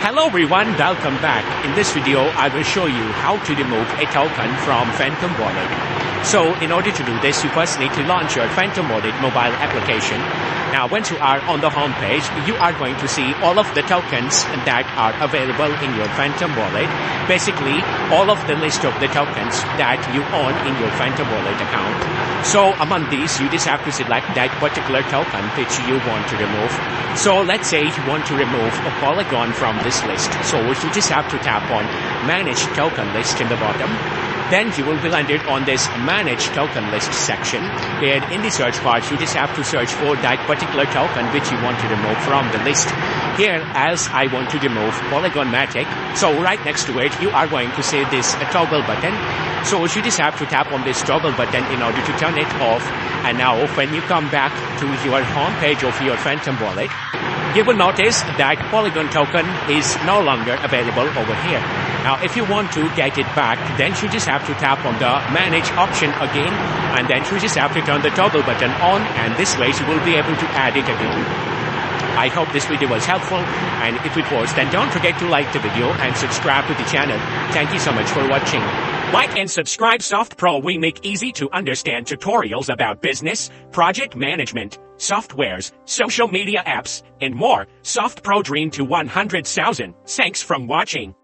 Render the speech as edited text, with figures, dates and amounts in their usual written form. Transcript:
Hello everyone, welcome back. In this video, I will show you how to remove a token from Welcom wallet. So in order to do this, you first need to launch your Welcom wallet mobile application. Now once you are on the home page, you are going to see all of the tokens that are available in your Welcom wallet. Basically, all of the list of the tokens that you own in your Welcom wallet account. So among these, you just have to select that particular token which you want to remove. So let's say you want to remove a polygon from this list. So you just have to tap on Manage Token List in the bottom. Then you will be landed on this Manage Token List section. And in the search bar, you just have to search for that particular token which you want to remove from the list. Here, as I want to remove Polygon Matic, so right next to it, you are going to see this toggle button. So you just have to tap on this toggle button in order to turn it off. And now when you come back to your home page of your Welcom wallet, you will notice that Polygon token is no longer available over here. Now if you want to get it back, then you just have to tap on the Manage option again, and then you just have to turn the toggle button on, and this way you will be able to add it again. I hope this video was helpful, and if it was, then don't forget to like the video and subscribe to the channel. Thank you so much for watching. Like and subscribe Softpro. We make easy to understand tutorials about business, project management, softwares, social media apps, and more. Softpro dream to 100,000. Thanks for watching.